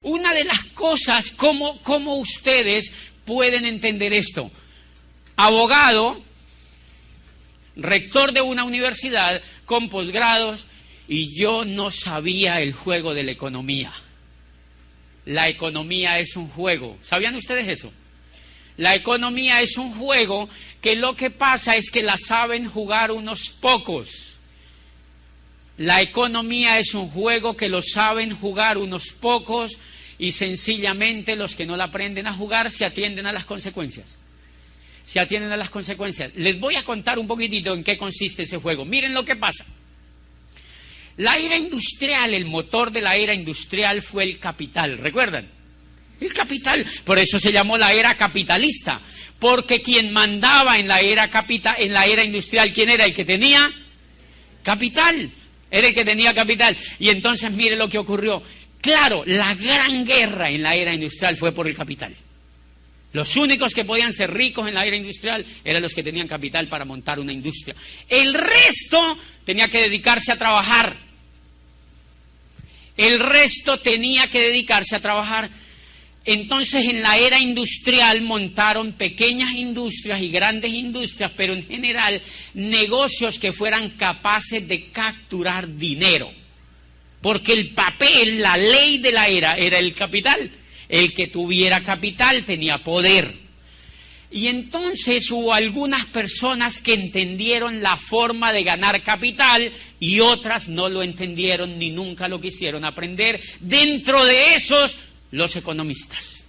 Una de las cosas, ¿cómo ustedes pueden entender esto? Abogado, rector de una universidad con posgrados, y yo no sabía el juego de la economía. La economía es un juego. ¿Sabían ustedes eso? La economía es un juego que lo que pasa es que la saben jugar unos pocos. La economía es un juego que lo saben jugar unos pocos y sencillamente los que no la aprenden a jugar se atienden a las consecuencias. Se atienden a las consecuencias. Les voy a contar un poquitito en qué consiste ese juego. Miren lo que pasa. La era industrial, el motor de la era industrial fue el capital, ¿recuerdan? El capital, por eso se llamó la era capitalista, porque quien mandaba en la era industrial, ¿quién era el que tenía? Capital, era el que tenía capital. Y entonces mire lo que ocurrió. Claro, la gran guerra en la era industrial fue por el capital. Los únicos que podían ser ricos en la era industrial eran los que tenían capital para montar una industria. El resto tenía que dedicarse a trabajar. El resto tenía que dedicarse a trabajar. Entonces, en la era industrial montaron pequeñas industrias y grandes industrias, pero en general negocios que fueran capaces de capturar dinero. Porque el papel, la ley de la era el capital. El que tuviera capital tenía poder. Y entonces hubo algunas personas que entendieron la forma de ganar capital y otras no lo entendieron ni nunca lo quisieron aprender. Dentro de esos, los economistas.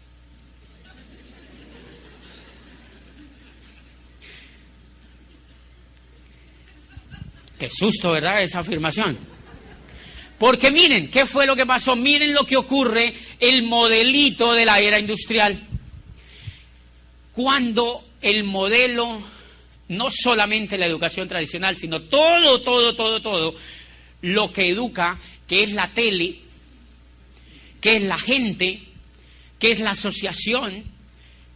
Qué susto, ¿verdad?, esa afirmación. Porque miren, ¿qué fue lo que pasó? Miren lo que ocurre, el modelito de la era industrial. Cuando el modelo, no solamente la educación tradicional, sino todo, lo que educa, que es la tele, que es la gente, que es la asociación,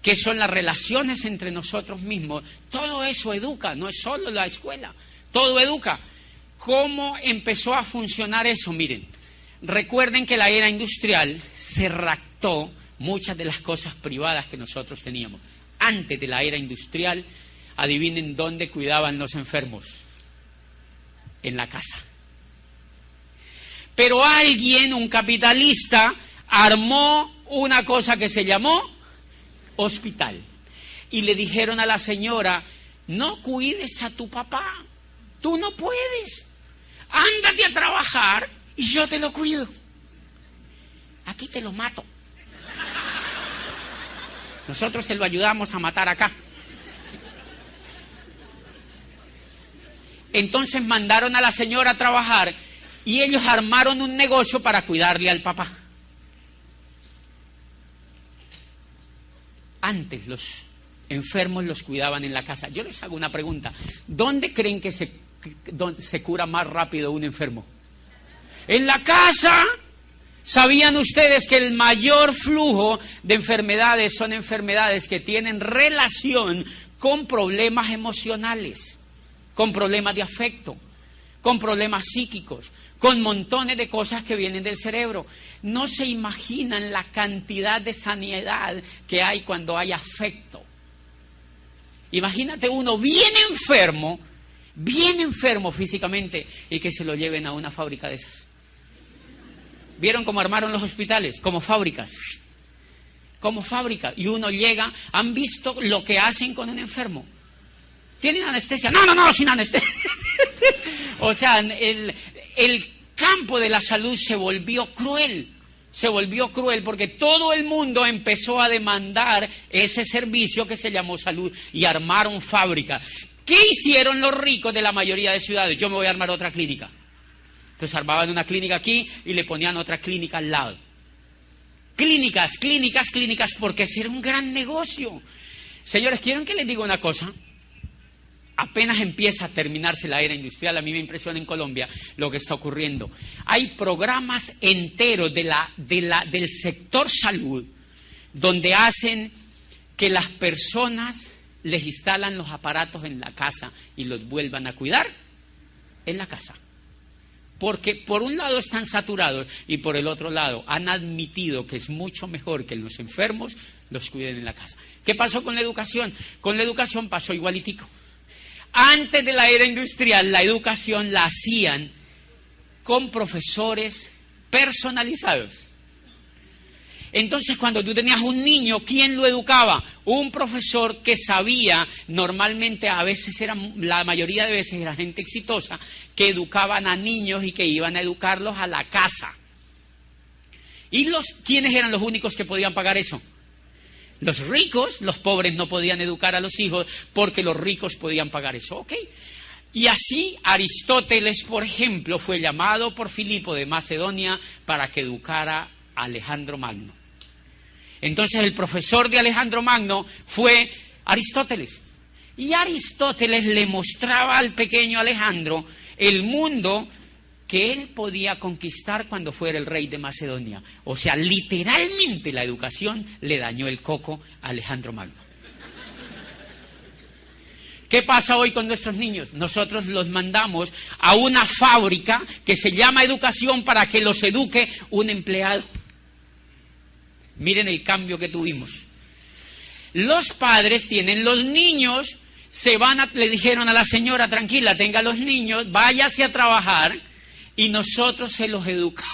que son las relaciones entre nosotros mismos, todo eso educa, no es solo la escuela, todo educa. ¿Cómo empezó a funcionar eso? Miren, recuerden que la era industrial se raptó muchas de las cosas privadas que nosotros teníamos. Antes de la era industrial, adivinen dónde cuidaban los enfermos. En la casa. Pero alguien, un capitalista, armó una cosa que se llamó hospital. Y le dijeron a la señora, no cuides a tu papá, tú no puedes. Ándate a trabajar y yo te lo cuido. Aquí te lo mato. Nosotros te lo ayudamos a matar acá. Entonces mandaron a la señora a trabajar y ellos armaron un negocio para cuidarle al papá. Antes los enfermos los cuidaban en la casa. Yo les hago una pregunta. ¿Dónde creen que se cura más rápido un enfermo? En la casa. ¿Sabían ustedes que el mayor flujo de enfermedades son enfermedades que tienen relación con problemas emocionales, con problemas de afecto, con problemas psíquicos, con montones de cosas que vienen del cerebro? No se imaginan la cantidad de sanidad que hay cuando hay afecto. Imagínate uno bien enfermo físicamente, y que se lo lleven a una fábrica de esas. ¿Vieron cómo armaron los hospitales? Como fábricas. Como fábricas. Y uno llega, ¿han visto lo que hacen con un enfermo? ¿Tienen anestesia? No, sin anestesia. O sea, el campo de la salud se volvió cruel. Se volvió cruel porque todo el mundo empezó a demandar ese servicio que se llamó salud y armaron fábricas. ¿Qué hicieron los ricos de la mayoría de ciudades? Yo me voy a armar otra clínica. Entonces armaban una clínica aquí y le ponían otra clínica al lado. Clínicas, porque ese era un gran negocio. Señores, ¿quieren que les diga una cosa? Apenas empieza a terminarse la era industrial, a mí me impresiona en Colombia lo que está ocurriendo. Hay programas enteros del sector salud donde hacen que las personas les instalan los aparatos en la casa y los vuelvan a cuidar en la casa. Porque por un lado están saturados y por el otro lado han admitido que es mucho mejor que los enfermos los cuiden en la casa. ¿Qué pasó con la educación? Con la educación pasó igualitico. Antes de la era industrial, la educación la hacían con profesores personalizados. Entonces, cuando tú tenías un niño, ¿quién lo educaba? Un profesor que sabía, normalmente a veces la mayoría de veces era gente exitosa, que educaban a niños y que iban a educarlos a la casa. ¿Y quiénes eran los únicos que podían pagar eso? Los ricos. Los pobres no podían educar a los hijos porque los ricos podían pagar eso, ¿ok? Y así Aristóteles, por ejemplo, fue llamado por Filipo de Macedonia para que educara a Alejandro Magno. Entonces el profesor de Alejandro Magno fue Aristóteles. Y Aristóteles le mostraba al pequeño Alejandro el mundo que él podía conquistar cuando fuera el rey de Macedonia. O sea, literalmente la educación le dañó el coco a Alejandro Magno. ¿Qué pasa hoy con nuestros niños? Nosotros los mandamos a una fábrica que se llama educación para que los eduque un empleado. Miren el cambio que tuvimos. Los padres tienen los niños, le dijeron a la señora, tranquila, tenga los niños, váyase a trabajar y nosotros se los educamos.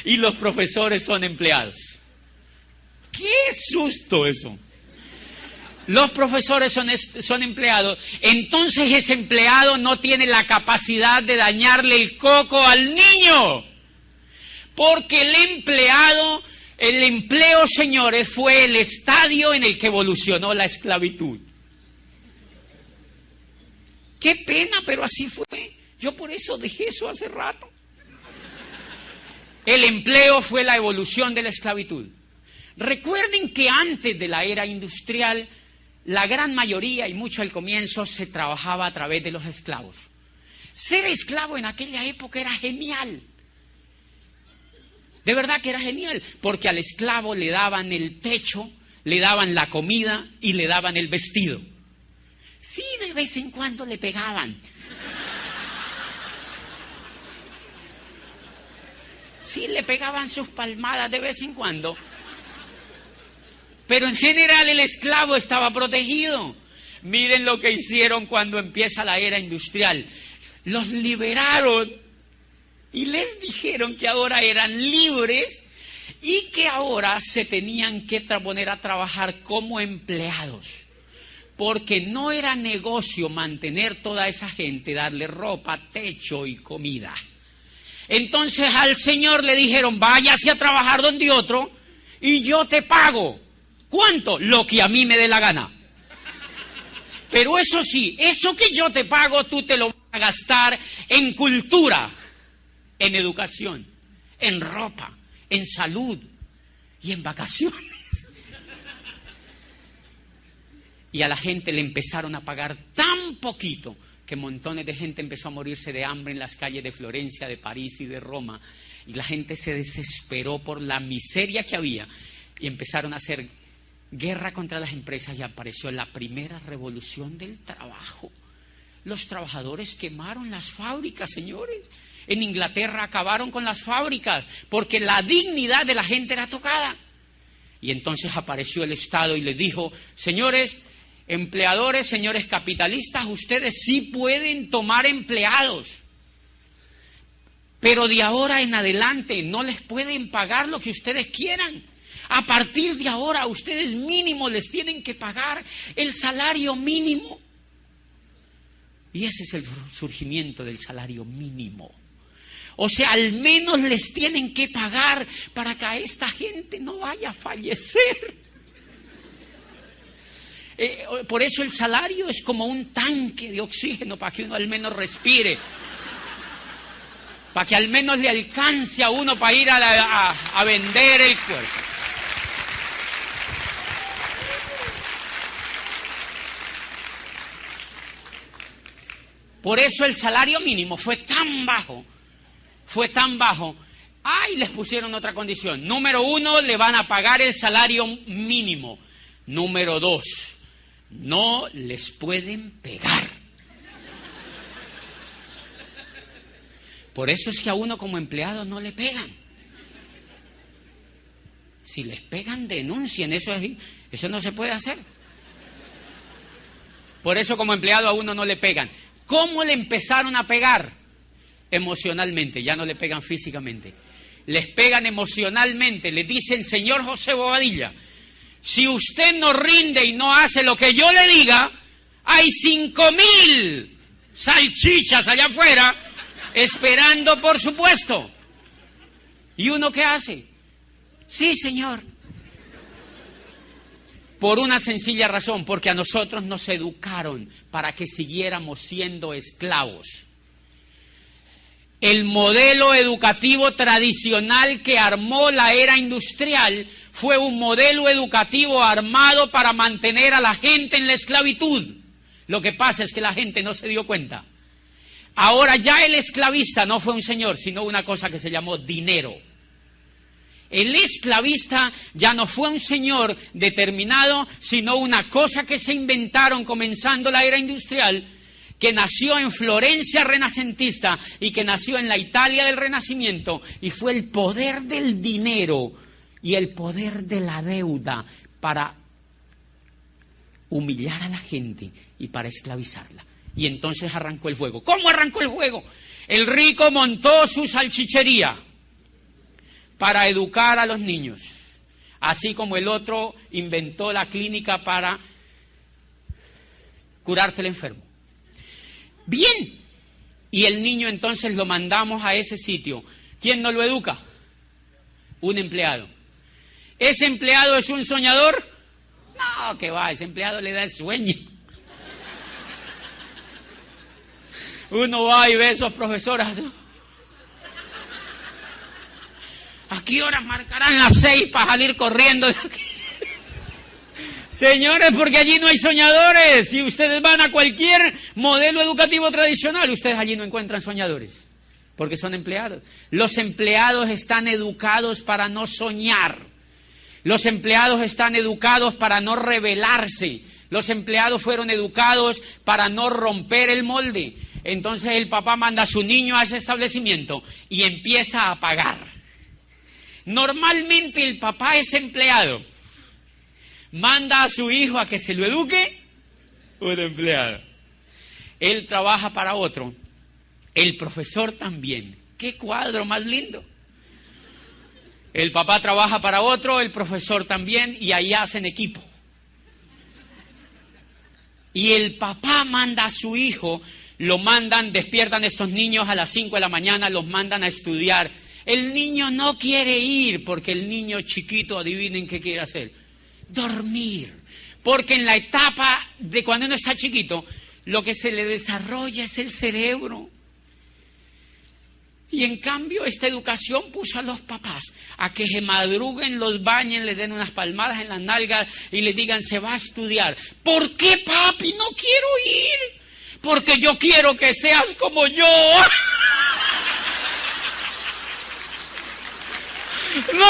Y los profesores son empleados. ¡Qué susto eso! Los profesores son empleados, entonces ese empleado no tiene la capacidad de dañarle el coco al niño. Porque el empleo, señores, fue el estadio en el que evolucionó la esclavitud. Qué pena, pero así fue. Yo por eso dejé eso hace rato. El empleo fue la evolución de la esclavitud. Recuerden que antes de la era industrial, la gran mayoría y mucho al comienzo se trabajaba a través de los esclavos. Ser esclavo en aquella época era genial. De verdad que era genial, porque al esclavo le daban el techo, le daban la comida y le daban el vestido. Sí, de vez en cuando le pegaban. Sí, le pegaban sus palmadas de vez en cuando. Pero en general el esclavo estaba protegido. Miren lo que hicieron cuando empieza la era industrial. Los liberaron. Y les dijeron que ahora eran libres y que ahora se tenían que poner a trabajar como empleados. Porque no era negocio mantener toda esa gente, darle ropa, techo y comida. Entonces al señor le dijeron, váyase a trabajar donde otro y yo te pago. ¿Cuánto? Lo que a mí me dé la gana. Pero eso sí, eso que yo te pago, tú te lo vas a gastar en cultura, en educación, en ropa, en salud y en vacaciones. Y a la gente le empezaron a pagar tan poquito que montones de gente empezó a morirse de hambre en las calles de Florencia, de París y de Roma. Y la gente se desesperó por la miseria que había y empezaron a hacer guerra contra las empresas y apareció la primera revolución del trabajo. Los trabajadores quemaron las fábricas, señores. En Inglaterra acabaron con las fábricas porque la dignidad de la gente era tocada. Y entonces apareció el Estado y les dijo, señores empleadores, señores capitalistas, ustedes sí pueden tomar empleados. Pero de ahora en adelante no les pueden pagar lo que ustedes quieran. A partir de ahora ustedes mínimo les tienen que pagar el salario mínimo. Y ese es el surgimiento del salario mínimo. O sea, al menos les tienen que pagar para que a esta gente no vaya a fallecer. Por eso el salario es como un tanque de oxígeno para que uno al menos respire. Para que al menos le alcance a uno para ir a vender el cuerpo. Por eso el salario mínimo fue tan bajo. Y les pusieron otra condición. Número 1, le van a pagar el salario mínimo. Número 2, no les pueden pegar. Por eso es que a uno como empleado no le pegan. Si les pegan, denuncien, eso no se puede hacer. Por eso como empleado a uno no le pegan. ¿Cómo le empezaron a pegar? Emocionalmente, ya no le pegan físicamente. Les pegan emocionalmente, les dicen, señor José Bobadilla, si usted no rinde y no hace lo que yo le diga, hay 5,000 salchichas allá afuera esperando por su puesto. ¿Y uno qué hace? Sí, señor. Por una sencilla razón, porque a nosotros nos educaron para que siguiéramos siendo esclavos. El modelo educativo tradicional que armó la era industrial fue un modelo educativo armado para mantener a la gente en la esclavitud. Lo que pasa es que la gente no se dio cuenta. Ahora ya el esclavista no fue un señor, sino una cosa que se llamó dinero. El esclavista ya no fue un señor determinado, sino una cosa que se inventaron comenzando la era industrial, que nació en Florencia renacentista y que nació en la Italia del Renacimiento, y fue el poder del dinero y el poder de la deuda para humillar a la gente y para esclavizarla. Y entonces arrancó el juego. ¿Cómo arrancó el juego? El rico montó su salchichería para educar a los niños, así como el otro inventó la clínica para curarte el enfermo. Bien, y el niño entonces lo mandamos a ese sitio. ¿Quién no lo educa? Un empleado. ¿Ese empleado es un soñador? No, que va, ese empleado le da el sueño. Uno va y ve a esos profesores. ¿A qué horas marcarán las 6 para salir corriendo de aquí? Señores, porque allí no hay soñadores. Si ustedes van a cualquier modelo educativo tradicional, ustedes allí no encuentran soñadores, porque son empleados. Los empleados están educados para no soñar. Los empleados están educados para no rebelarse. Los empleados fueron educados para no romper el molde. Entonces el papá manda a su niño a ese establecimiento y empieza a pagar. Normalmente el papá es empleado. Manda a su hijo a que se lo eduque un empleado. Él trabaja para otro. El profesor también. ¡Qué cuadro más lindo! El papá trabaja para otro, el profesor también, y ahí hacen equipo. Y el papá manda a su hijo, lo mandan, despiertan estos niños a las 5 de la mañana, los mandan a estudiar. El niño no quiere ir, porque el niño chiquito, adivinen qué quiere hacer. Dormir. Porque en la etapa de cuando uno está chiquito, lo que se le desarrolla es el cerebro. Y en cambio esta educación puso a los papás a que se madruguen, los bañen, le den unas palmadas en las nalgas y le digan, se va a estudiar. ¿Por qué, papi? No quiero ir. Porque yo quiero que seas como yo. No.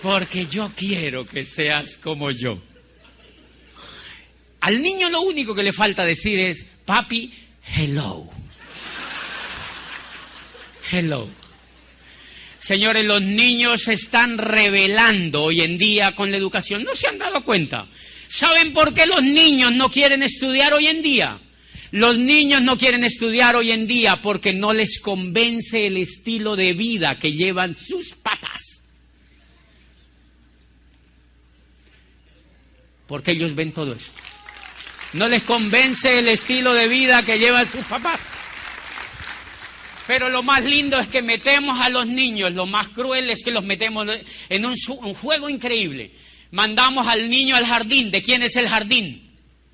Porque yo quiero que seas como yo. Al niño lo único que le falta decir es, papi, hello. Hello. Señores, los niños se están rebelando hoy en día con la educación. ¿No se han dado cuenta? ¿Saben por qué los niños no quieren estudiar hoy en día? Los niños no quieren estudiar hoy en día porque no les convence el estilo de vida que llevan sus papás. Porque ellos ven todo eso. No les convence el estilo de vida que llevan sus papás. Pero lo más lindo es que metemos a los niños, lo más cruel es que los metemos en un juego increíble. Mandamos al niño al jardín. ¿De quién es el jardín?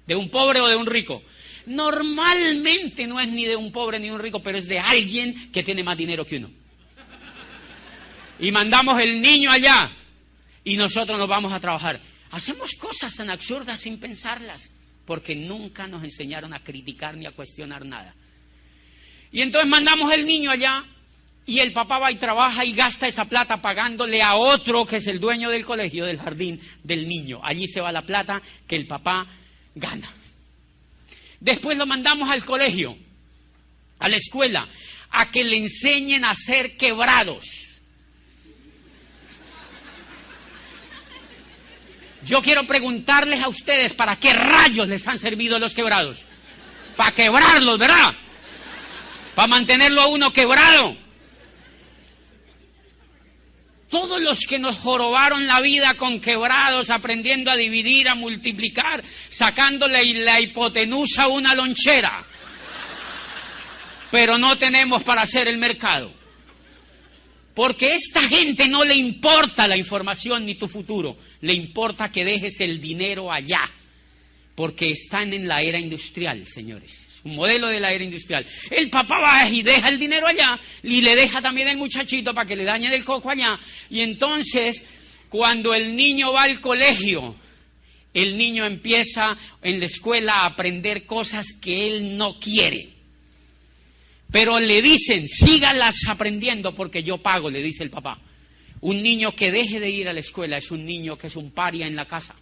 ¿De un pobre o de un rico? Normalmente no es ni de un pobre ni de un rico, pero es de alguien que tiene más dinero que uno. Y mandamos el niño allá y nosotros nos vamos a trabajar. Hacemos cosas tan absurdas sin pensarlas, porque nunca nos enseñaron a criticar ni a cuestionar nada. Y entonces mandamos el niño allá Y el papá va y trabaja y gasta esa plata pagándole a otro que es el dueño del colegio, del jardín del niño. Allí se va la plata que el papá gana. Después lo mandamos al colegio, a la escuela, a que le enseñen a ser quebrados. Yo quiero preguntarles a ustedes, ¿para qué rayos les han servido los quebrados? Para quebrarlos, ¿verdad? Para mantenerlo a uno quebrado. Todos los que nos jorobaron la vida con quebrados, aprendiendo a dividir, a multiplicar, sacándole la hipotenusa a una lonchera. Pero no tenemos para hacer el mercado. Porque a esta gente no le importa la información ni tu futuro. Le importa que dejes el dinero allá. Porque están en la era industrial, señores. Un modelo de la era industrial. El papá va y deja el dinero allá y le deja también el muchachito para que le dañen el coco allá. Y entonces, cuando el niño va al colegio, el niño empieza en la escuela a aprender cosas que él no quiere. Pero le dicen, sígalas aprendiendo porque yo pago, le dice el papá. Un niño que deje de ir a la escuela es un niño que es un paria en la casa.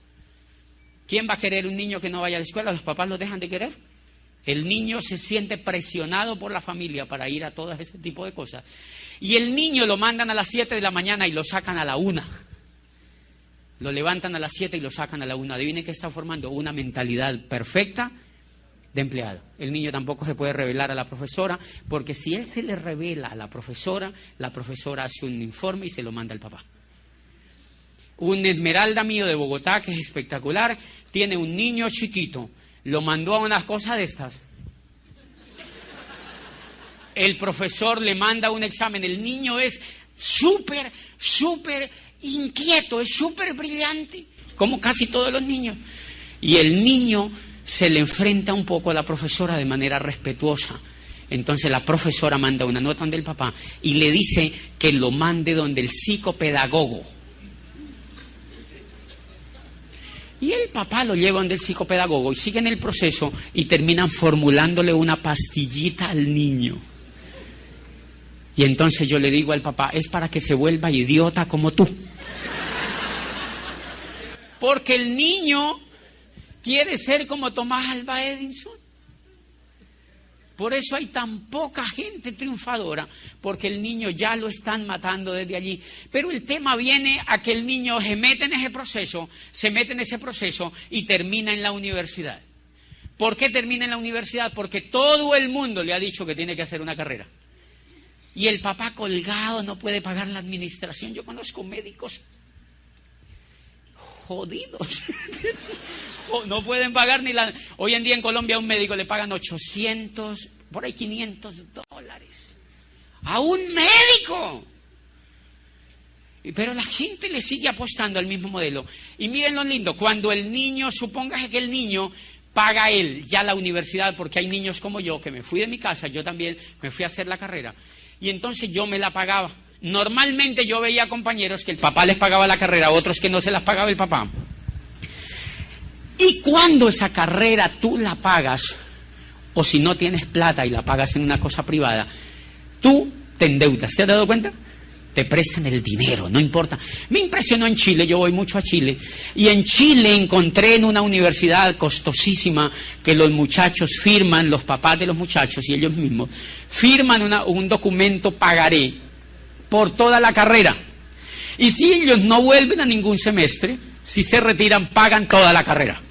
¿Quién va a querer un niño que no vaya a la escuela? ¿Los papás lo dejan de querer? El niño se siente presionado por la familia para ir a todo ese tipo de cosas. Y el niño lo mandan a las 7 de la mañana y lo sacan a la 1. Lo levantan a las 7 y lo sacan a la 1. Adivinen qué está formando una mentalidad perfecta de empleado. El niño tampoco se puede revelar a la profesora, porque si él se le revela a la profesora hace un informe y se lo manda al papá. Un esmeralda mío de Bogotá, que es espectacular, tiene un niño chiquito. Lo mandó a unas cosas de estas. El profesor le manda un examen. El niño es súper inquieto, es súper brillante, como casi todos los niños. Y el niño se le enfrenta un poco a la profesora de manera respetuosa. Entonces la profesora manda una nota donde el papá y le dice que lo mande donde el psicopedagogo. Y el papá lo lleva donde el psicopedagogo y siguen el proceso y terminan formulándole una pastillita al niño. Y entonces yo le digo al papá, es para que se vuelva idiota como tú. Porque el niño quiere ser como Thomas Alva Edison. Por eso hay tan poca gente triunfadora, porque el niño ya lo están matando desde allí. Pero el tema viene a que el niño se mete en ese proceso y termina en la universidad. ¿Por qué termina en la universidad? Porque todo el mundo le ha dicho que tiene que hacer una carrera. Y el papá colgado no puede pagar la administración. Yo conozco médicos jodidos. No pueden pagar ni la... Hoy en día en Colombia a un médico le pagan 800, por ahí $500. ¡A un médico! Pero la gente le sigue apostando al mismo modelo. Y miren lo lindo, cuando el niño, supóngase que el niño paga él ya la universidad, porque hay niños como yo, que me fui de mi casa, yo también me fui a hacer la carrera, y entonces yo me la pagaba. Normalmente yo veía compañeros que el papá les pagaba la carrera, otros que no se las pagaba el papá. Y cuando esa carrera tú la pagas, o si no tienes plata y la pagas en una cosa privada, tú te endeudas. ¿Se has dado cuenta? Te prestan el dinero, no importa. Me impresionó en Chile, yo voy mucho a Chile, y en Chile encontré en una universidad costosísima que los muchachos firman, los papás de los muchachos y ellos mismos, firman un documento pagaré por toda la carrera. Y si ellos no vuelven a ningún semestre, si se retiran, pagan toda la carrera.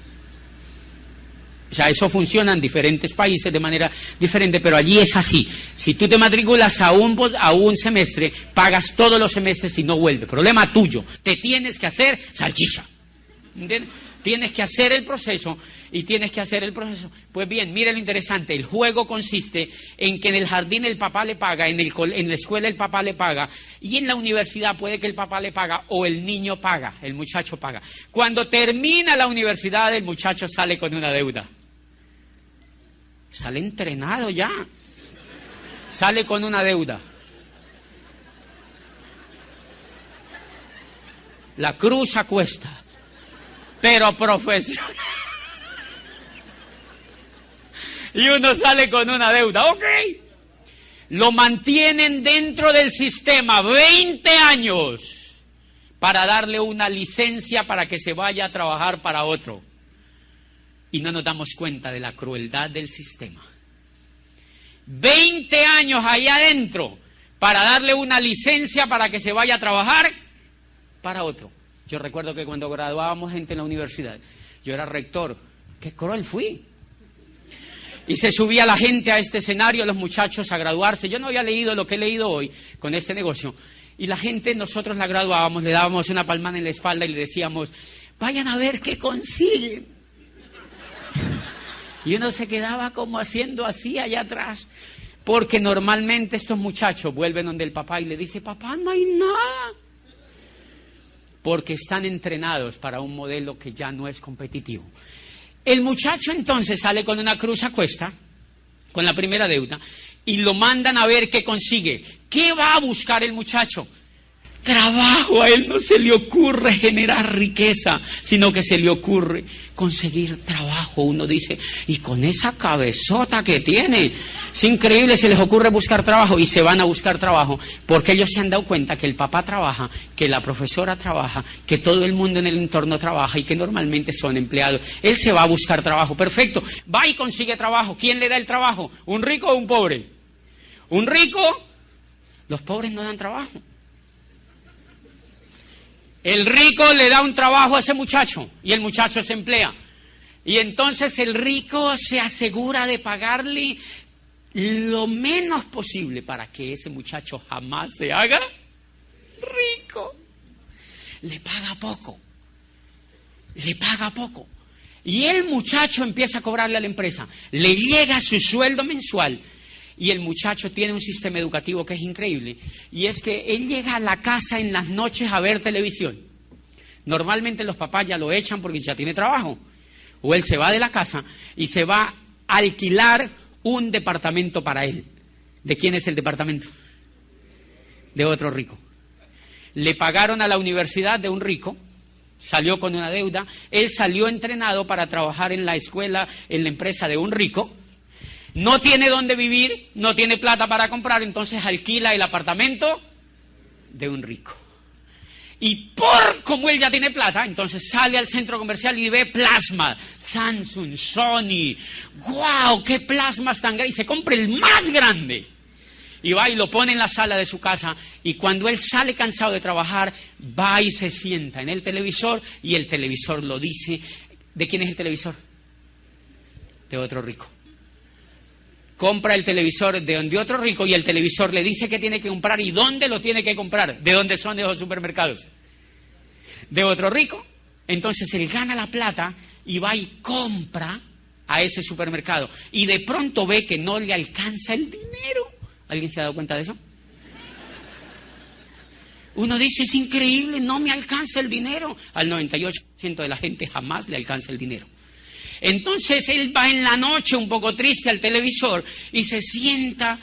O sea, eso funciona en diferentes países de manera diferente, pero allí es así. Si tú te matriculas a un semestre, pagas todos los semestres y no vuelves. Problema tuyo. Te tienes que hacer salchicha. ¿Entiendes? Tienes que hacer el proceso y tienes que hacer el proceso. Pues bien, mire lo interesante. El juego consiste en que en el jardín el papá le paga, en la escuela el papá le paga y en la universidad puede que el papá le paga o el niño paga, el muchacho paga. Cuando termina la universidad el muchacho sale con una deuda. Sale entrenado ya. Sale con una deuda. La cruz a cuesta. Pero profesional. Y uno sale con una deuda. Ok. Lo mantienen dentro del sistema 20 años para darle una licencia para que se vaya a trabajar para otro. Y no nos damos cuenta de la crueldad del sistema. 20 años ahí adentro para darle una licencia para que se vaya a trabajar para otro. Yo recuerdo que cuando graduábamos gente en la universidad, yo era rector. ¡Qué cruel fui! Y se subía la gente a este escenario, los muchachos a graduarse. Yo no había leído lo que he leído hoy con este negocio. Y la gente, nosotros la graduábamos, le dábamos una palmada en la espalda y le decíamos, vayan a ver qué consiguen. Y uno se quedaba como haciendo así allá atrás. Porque normalmente estos muchachos vuelven donde el papá y le dice, papá, no hay nada. Porque están entrenados para un modelo que ya no es competitivo. El muchacho entonces sale con una cruz a cuesta, con la primera deuda, y lo mandan a ver qué consigue. ¿Qué va a buscar el muchacho? Trabajo. A él no se le ocurre generar riqueza, sino que se le ocurre conseguir trabajo. Uno dice, y con esa cabezota que tiene, es increíble, se les ocurre buscar trabajo y se van a buscar trabajo, porque ellos se han dado cuenta que el papá trabaja, que la profesora trabaja, que todo el mundo en el entorno trabaja y que normalmente son empleados. Él se va a buscar trabajo, perfecto, va y consigue trabajo. ¿Quién le da el trabajo? ¿Un rico o un pobre? ¿Un rico? Los pobres no dan trabajo. El rico le da un trabajo a ese muchacho y el muchacho se emplea. Y entonces el rico se asegura de pagarle lo menos posible para que ese muchacho jamás se haga rico. Le paga poco. Le paga poco. Y el muchacho empieza a cobrarle a la empresa. Le llega su sueldo mensual. Y el muchacho tiene un sistema educativo que es increíble, y es que él llega a la casa en las noches a ver televisión. Normalmente los papás ya lo echan porque ya tiene trabajo, o él se va de la casa y se va a alquilar un departamento para él. ¿De quién es el departamento? De otro rico. Le pagaron a la universidad de un rico, salió con una deuda, él salió entrenado para trabajar en la escuela, en la empresa de un rico. No tiene dónde vivir, no tiene plata para comprar, entonces alquila el apartamento de un rico. Y como él ya tiene plata, entonces sale al centro comercial y ve plasma, Samsung, Sony, ¡guau! ¡Qué plasmas tan grandes! Y se compra el más grande. Y va y lo pone en la sala de su casa, y cuando él sale cansado de trabajar, va y se sienta en el televisor, y el televisor lo dice. ¿De quién es el televisor? De otro rico. Compra el televisor de otro rico y el televisor le dice qué tiene que comprar y dónde lo tiene que comprar. ¿De dónde son esos supermercados? De otro rico. Entonces él gana la plata y va y compra a ese supermercado. Y de pronto ve que no le alcanza el dinero. ¿Alguien se ha dado cuenta de eso? Uno dice, es increíble, no me alcanza el dinero. Al 98% de la gente jamás le alcanza el dinero. Entonces él va en la noche un poco triste al televisor y se sienta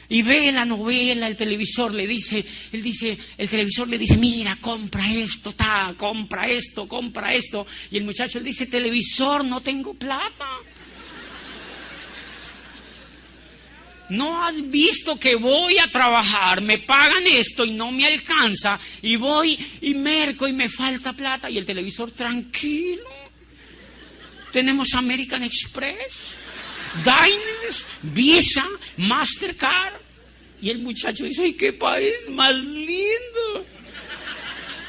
y ve la novela, el televisor le dice, el televisor le dice, mira, compra esto, compra esto. Y el muchacho le dice, televisor, no tengo plata. ¿No has visto que voy a trabajar, me pagan esto y no me alcanza? Y voy y merco y me falta plata. Y el televisor, tranquilo. Tenemos American Express, Diners, Visa, Mastercard. Y el muchacho dice, ¡ay, qué país más lindo!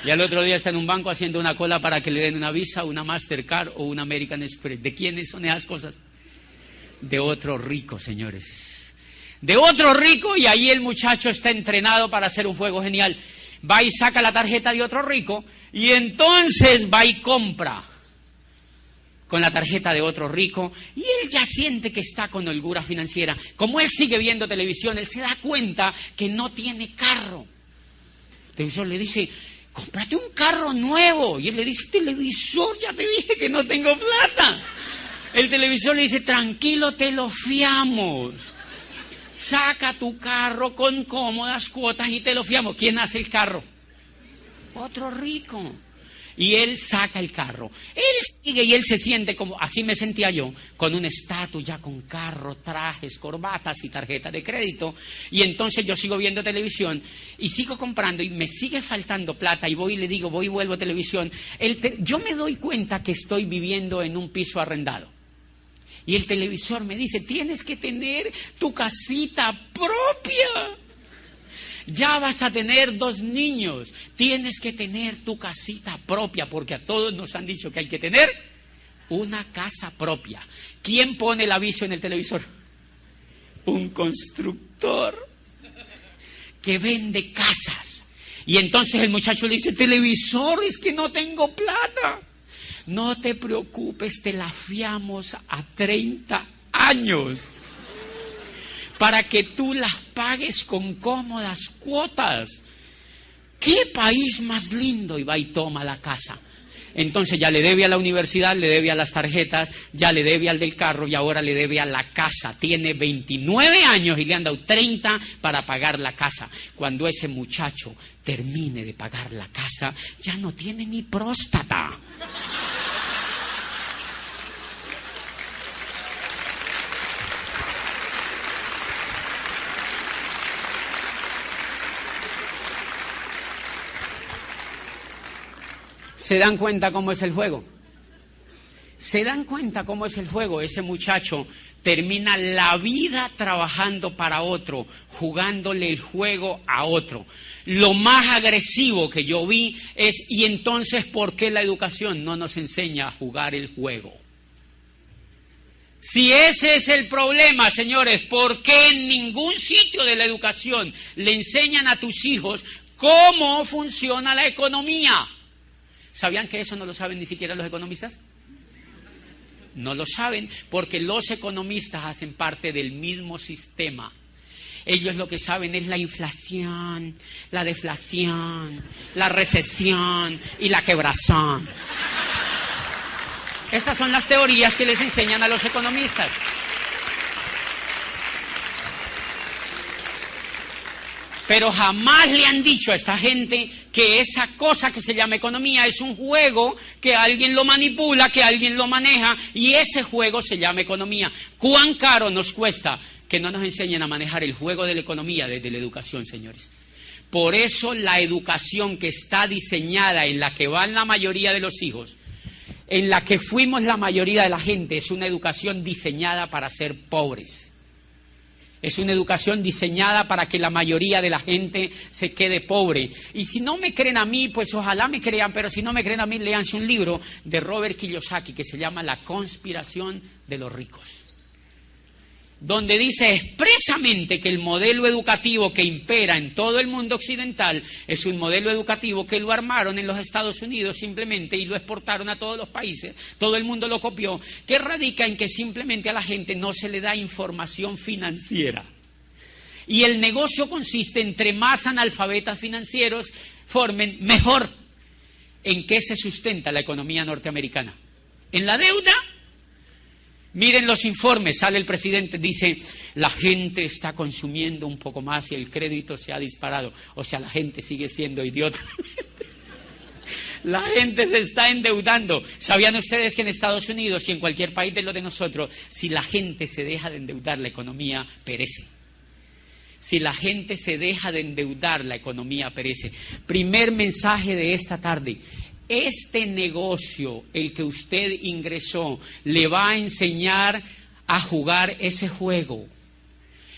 Y al otro día está en un banco haciendo una cola para que le den una Visa, una Mastercard o una American Express. ¿De quiénes son esas cosas? De otro rico, señores. De otro rico, y ahí el muchacho está entrenado para hacer un juego genial. Va y saca la tarjeta de otro rico y entonces va y compra con la tarjeta de otro rico, y él ya siente que está con holgura financiera. Como él sigue viendo televisión, él se da cuenta que no tiene carro. El televisor le dice, cómprate un carro nuevo. Y él le dice, televisor, ya te dije que no tengo plata. El televisor le dice, tranquilo, te lo fiamos. Saca tu carro con cómodas cuotas y te lo fiamos. ¿Quién hace el carro? Otro rico. Y él saca el carro. Él sigue y él se siente como, así me sentía yo, con un estatus ya con carro, trajes, corbatas y tarjeta de crédito. Y entonces yo sigo viendo televisión y sigo comprando y me sigue faltando plata y voy y le digo, voy y vuelvo a televisión. Yo me doy cuenta que estoy viviendo en un piso arrendado. Y el televisor me dice, tienes que tener tu casita propia. Ya vas a tener 2 niños, tienes que tener tu casita propia, porque a todos nos han dicho que hay que tener una casa propia. ¿Quién pone el aviso en el televisor? Un constructor que vende casas. Y entonces el muchacho le dice, televisor, es que no tengo plata. No te preocupes, te la fiamos a 30 años. Para que tú las pagues con cómodas cuotas. ¡Qué país más lindo! Y va y toma la casa. Entonces ya le debe a la universidad, le debe a las tarjetas, ya le debe al del carro y ahora le debe a la casa. Tiene 29 años y le han dado 30 para pagar la casa. Cuando ese muchacho termine de pagar la casa, ya no tiene ni próstata. ¿Se dan cuenta cómo es el juego? ¿Se dan cuenta cómo es el juego? Ese muchacho termina la vida trabajando para otro, jugándole el juego a otro. Lo más agresivo que yo vi es, ¿y entonces por qué la educación no nos enseña a jugar el juego? Si ese es el problema, señores, ¿por qué en ningún sitio de la educación le enseñan a tus hijos cómo funciona la economía? ¿Sabían que eso no lo saben ni siquiera los economistas? No lo saben porque los economistas hacen parte del mismo sistema. Ellos lo que saben es la inflación, la deflación, la recesión y la quebrazón. Estas son las teorías que les enseñan a los economistas. Pero jamás le han dicho a esta gente que esa cosa que se llama economía es un juego, que alguien lo manipula, que alguien lo maneja, y ese juego se llama economía. ¿Cuán caro nos cuesta que no nos enseñen a manejar el juego de la economía desde la educación, señores? Por eso la educación que está diseñada, en la que van la mayoría de los hijos, en la que fuimos la mayoría de la gente, es una educación diseñada para ser pobres. Es una educación diseñada para que la mayoría de la gente se quede pobre. Y si no me creen a mí, pues ojalá me crean, pero si no me creen a mí, léanse un libro de Robert Kiyosaki que se llama La conspiración de los ricos, donde dice expresamente que el modelo educativo que impera en todo el mundo occidental es un modelo educativo que lo armaron en los Estados Unidos simplemente y lo exportaron a todos los países, todo el mundo lo copió, que radica en que simplemente a la gente no se le da información financiera. Y el negocio consiste, entre más analfabetas financieros formen, mejor. ¿En qué se sustenta la economía norteamericana? ¿En la deuda? Miren los informes, sale el presidente, dice, la gente está consumiendo un poco más y el crédito se ha disparado. O sea, la gente sigue siendo idiota. La gente se está endeudando. ¿Sabían ustedes que en Estados Unidos y en cualquier país de lo de nosotros, si la gente se deja de endeudar, la economía perece? Si la gente se deja de endeudar, la economía perece. Primer mensaje de esta tarde. Este negocio, el que usted ingresó, le va a enseñar a jugar ese juego.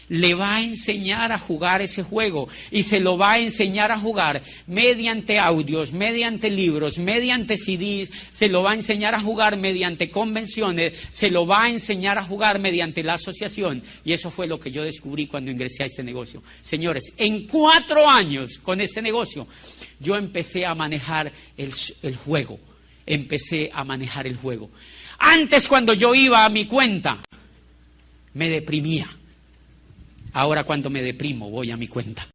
Le va a enseñar a jugar ese juego y se lo va a enseñar a jugar mediante audios, mediante libros, mediante CDs, se lo va a enseñar a jugar mediante convenciones, se lo va a enseñar a jugar mediante la asociación. Y eso fue lo que yo descubrí cuando ingresé a este negocio. Señores, en 4 años con este negocio, yo empecé a manejar el juego. Empecé a manejar el juego. Antes, cuando yo iba a mi cuenta, me deprimía. Ahora cuando me deprimo voy a mi cuenta.